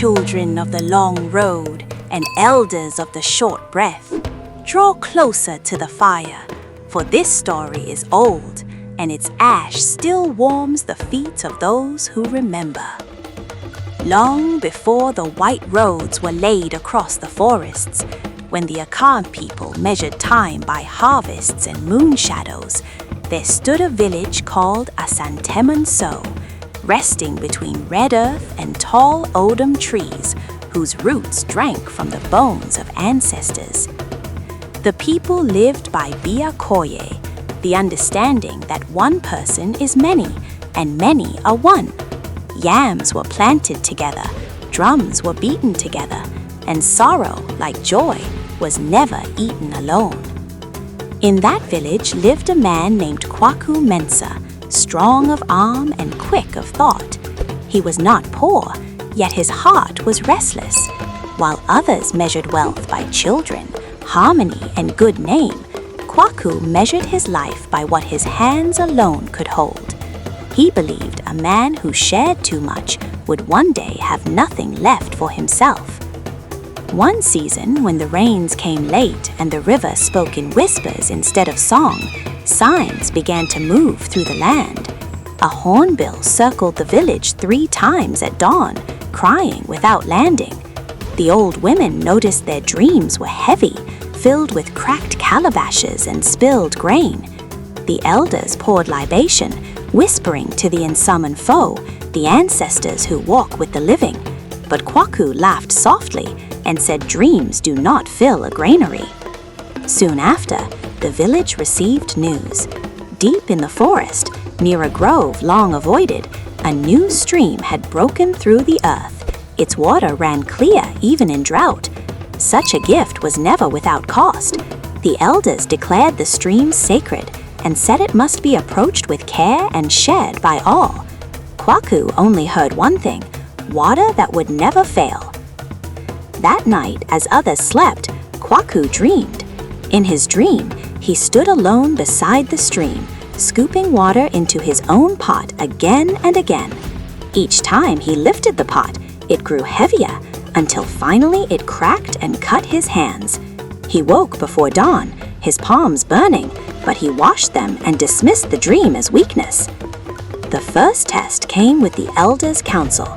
children of the long road and elders of the short breath, draw closer to the fire, for this story is old, and its ash still warms the feet of those who remember. Long before the white roads were laid across the forests, when the Akan people measured time by harvests and moon shadows, there stood a village called Asantemanso, resting between red earth and tall odum trees whose roots drank from the bones of ancestors. The people lived by Biakoye, the understanding that one person is many and many are one. Yams were planted together, drums were beaten together, and sorrow, like joy, was never eaten alone. In that village lived a man named Kwaku Mensa, strong of arm and quick of thought. He was not poor, yet his heart was restless. While others measured wealth by children, harmony, and good name, Kwaku measured his life by what his hands alone could hold. He believed a man who shared too much would one day have nothing left for himself. One season, when the rains came late and the river spoke in whispers instead of song, signs began to move through the land. A hornbill circled the village 3 times at dawn, crying without landing. The old women noticed their dreams were heavy, filled with cracked calabashes and spilled grain. The elders poured libation, whispering to the Insaman foe, the ancestors who walk with the living. But Kwaku laughed softly and said dreams do not fill a granary. Soon after, the village received news. Deep in the forest, near a grove long avoided, a new stream had broken through the earth. Its water ran clear even in drought. Such a gift was never without cost. The elders declared the stream sacred and said it must be approached with care and shared by all. Kwaku only heard one thing: water that would never fail. That night, as others slept, Kwaku dreamed. In his dream, he stood alone beside the stream, scooping water into his own pot again and again. Each time he lifted the pot, it grew heavier, until finally it cracked and cut his hands. He woke before dawn, his palms burning, but he washed them and dismissed the dream as weakness. The first test came with the elders' council.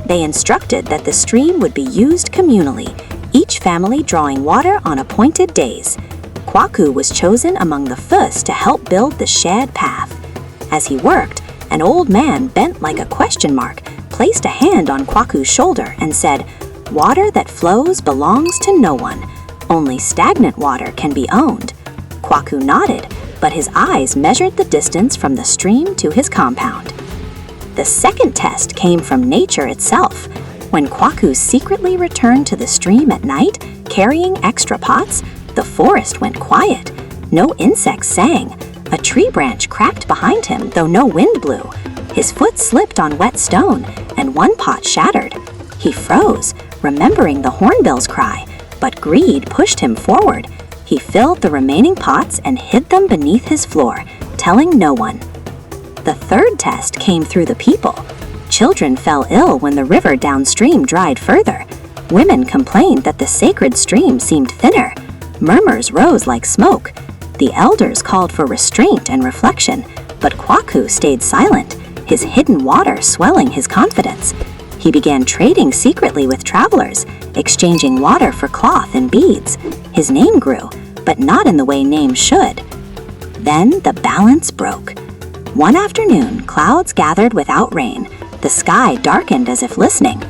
They instructed that the stream would be used communally, each family drawing water on appointed days. Kwaku was chosen among the first to help build the shared path. As he worked, an old man bent like a question mark, placed a hand on Kwaku's shoulder and said, "Water that flows belongs to no one. Only stagnant water can be owned." Kwaku nodded, but his eyes measured the distance from the stream to his compound. The second test came from nature itself. When Kwaku secretly returned to the stream at night, carrying extra pots, the forest went quiet. No insects sang. A tree branch cracked behind him, though no wind blew. His foot slipped on wet stone, and one pot shattered. He froze, remembering the hornbill's cry, but greed pushed him forward. He filled the remaining pots and hid them beneath his floor, telling no one. The third test came through the people. Children fell ill when the river downstream dried further. Women complained that the sacred stream seemed thinner. Murmurs rose like smoke. The elders called for restraint and reflection, but Kwaku stayed silent, his hidden water swelling his confidence. He began trading secretly with travelers, exchanging water for cloth and beads. His name grew, but not in the way names should. Then the balance broke. One afternoon, clouds gathered without rain. The sky darkened as if listening.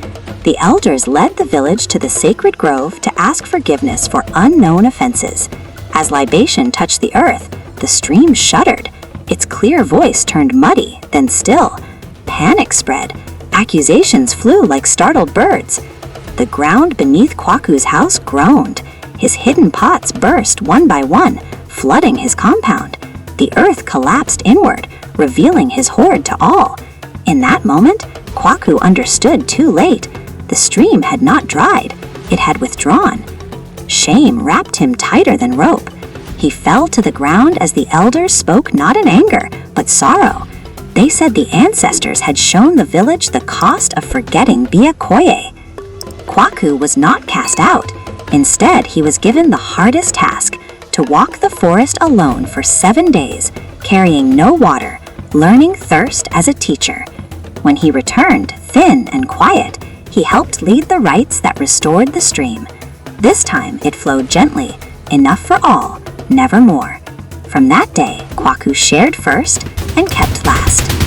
The elders led the village to the sacred grove to ask forgiveness for unknown offenses. As libation touched the earth, the stream shuddered. Its clear voice turned muddy, then still. Panic spread. Accusations flew like startled birds. The ground beneath Kwaku's house groaned. His hidden pots burst one by one, flooding his compound. The earth collapsed inward, revealing his hoard to all. In that moment, Kwaku understood too late. The stream had not dried. It had withdrawn. Shame wrapped him tighter than rope. He fell to the ground as the elders spoke not in anger, but sorrow. They said the ancestors had shown the village the cost of forgetting Biakoye. Kwaku was not cast out. Instead, he was given the hardest task, to walk the forest alone for 7 days, carrying no water, learning thirst as a teacher. When he returned, thin and quiet, he helped lead the rites that restored the stream. This time it flowed gently, enough for all, never more. From that day, Kwaku shared first and kept last.